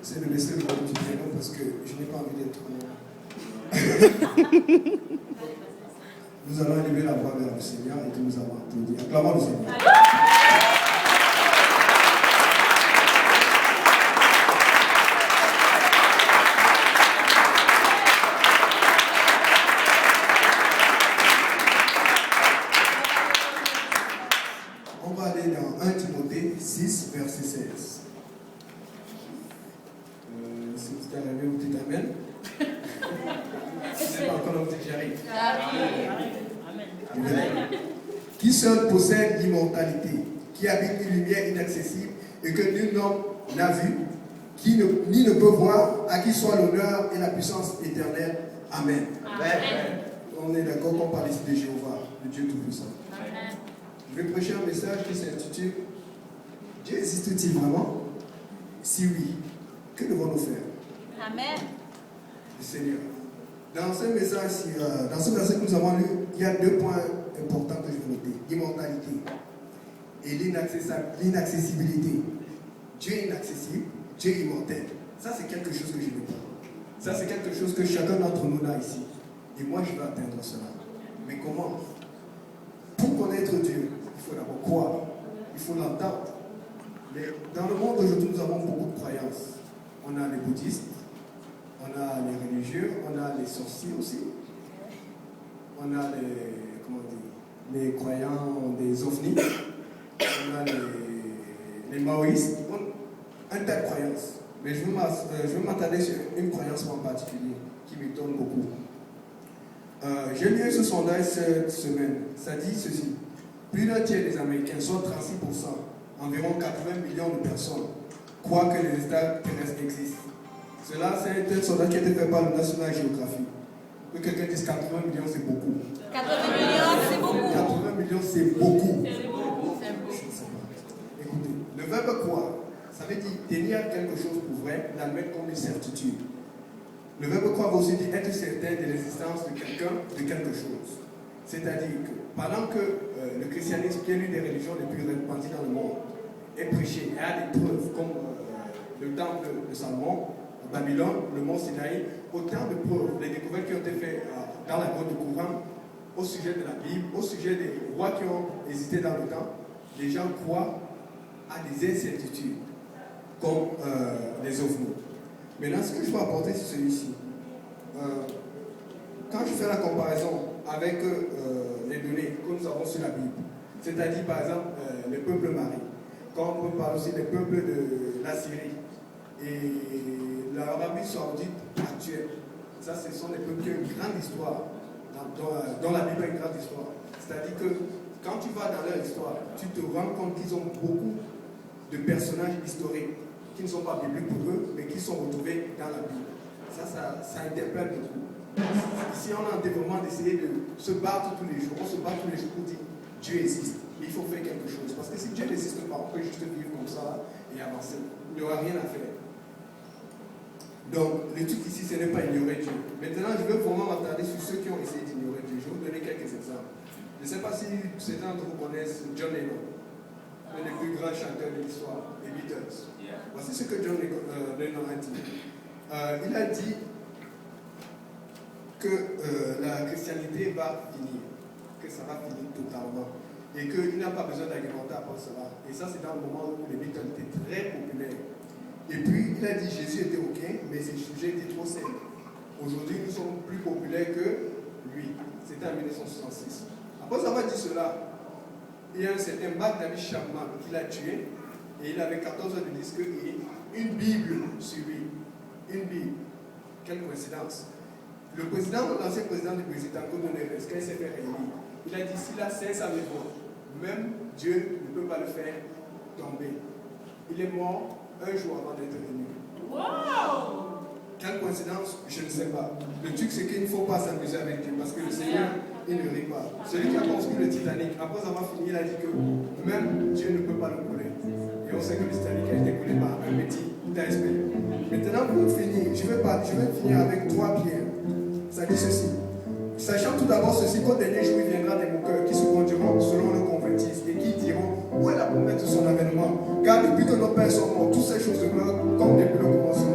c'est de laisser le mot du prénom parce que je n'ai pas envie d'être Nous allons élever la voix vers le Seigneur et que nous allons applaudir. Acclamons le Seigneur. On va aller dans 1 Timothée 6, verset 16. Si vous êtes arrivé, vous dites Amen. C'est pas encore l'homme que j'arrive. Qui seul possède l'immortalité, qui habite une lumière inaccessible et que nul homme n'a vu, ni ne peut voir, à qui soit l'honneur et la puissance éternelle. Amen. Amen. On est d'accord qu'on parle ici de Jéhovah, de Dieu Tout-Puissant. Je vais prêcher un message qui s'intitule Dieu existe-t-il vraiment? Si oui, que devons-nous faire? Amen. Le Seigneur. Dans ce message, dans ce verset que nous avons lu, il y a deux points importants que je veux noter. L'immortalité et l'inaccessibilité. Dieu est inaccessible, Dieu est immortel. Ça, c'est quelque chose que je veux dire. Ça, c'est quelque chose que chacun d'entre nous a ici. Et moi, je veux atteindre cela. Mais comment? Pour connaître Dieu, il faut d'abord croire. Il faut l'entendre. Mais dans le monde d'aujourd'hui, nous avons beaucoup de croyances. On a les bouddhistes, on a les religieux, on a les sorciers aussi. On a les croyants des ovnis. On a les maoïstes. Un tas de croyances. Mais je veux m'attarder sur une croyance en particulier qui m'étonne beaucoup. J'ai lu ce sondage cette semaine. Ça dit ceci. Plus d'un tiers des Américains, soit 36%, environ 80 millions de personnes, croient que les extraterrestres existent. Cela, c'est un sondage qui a été fait par le National Geographic. Que quelqu'un dise 80 millions, c'est beaucoup. 80 millions, c'est beaucoup. 80 millions, c'est beaucoup. C'est beaucoup. Je ne sais pas. Écoutez, le verbe croire, ça veut dire tenir quelque chose pour vrai, l'admettre comme une certitude. Le verbe croire va aussi dire être certain de l'existence de quelqu'un, de quelque chose. C'est-à-dire que pendant que le christianisme, qui est l'une des religions les plus répandues dans le monde, est prêché et a des preuves comme le temple de Salomon, Babylone, le mont Sinaï, autant de preuves, les découvertes qui ont été faites dans la grotte de Qumran, au sujet de la Bible, au sujet des rois qui ont hésité dans le temps, les gens croient à des incertitudes, comme les ovnis. Maintenant, ce que je veux apporter, c'est celui-ci. Quand je fais la comparaison avec les données que nous avons sur la Bible, c'est-à-dire par exemple le peuple mari, quand on peut parler aussi des peuples de la Syrie et l'Arabie Saoudite actuelle, ça ce sont des peuples qui ont une grande histoire, dont la Bible a une grande histoire. C'est-à-dire que quand tu vas dans leur histoire, tu te rends compte qu'ils ont beaucoup de personnages historiques qui ne sont pas bibliques pour eux, mais qui sont retrouvés dans la Bible. Ça interpelle beaucoup. Ici, on a un développement d'essayer de se battre tous les jours. On se bat tous les jours pour dire Dieu existe. Mais il faut faire quelque chose. Parce que si Dieu n'existe pas, on peut juste vivre comme ça et avancer. Il n'y aura rien à faire. Donc, le truc ici, ce n'est pas ignorer Dieu. Maintenant, je veux vraiment m'attarder sur ceux qui ont essayé d'ignorer Dieu. Je vais vous donner quelques exemples. Je ne sais pas si certains d'entre vous connaissent John Lennon, l'un des plus grands chanteurs de l'histoire, les Beatles. Voici ce que John Lennon a dit. Il a dit que la christianité va finir, que ça va finir totalement, et qu'il n'a pas besoin d'argumenter après cela. Et ça, c'est dans le moment où les Beatles étaient très populaires. Et puis, il a dit Jésus était OK, mais ses sujets étaient trop simples. Aujourd'hui, nous sommes plus populaires que lui. C'était en 1966. Après avoir dit cela, il y a un certain Mark David Chapman qui l'a tué, et il avait 14 ans de disque et une Bible sur lui. Une Bible. Quelle coïncidence. L'ancien président du Brésil, Tancredo Neves, quand il s'est fait réélire, il a dit s'il a 500 000 voix, même Dieu ne peut pas le faire tomber. Il est mort un jour avant d'être élu. Wow! Quelle coïncidence? Je ne sais pas. Le truc, c'est qu'il ne faut pas s'amuser avec Dieu, parce que le Seigneur, il ne rit pas. Celui qui a construit le Titanic, après avoir fini, il a dit que même Dieu ne peut pas le couler. Et on sait que le Titanic a été coulé par un petit iceberg. Maintenant, pour finir, je vais finir avec 3 pierres. Ça dit ceci. Sachant tout d'abord ceci, qu'au dernier jour, il viendra des moqueurs qui se conduiront selon le convertis et qui diront où est la promesse de son avènement. Car depuis que nos pères sont morts, toutes ces choses demeurent comme depuis le commencement.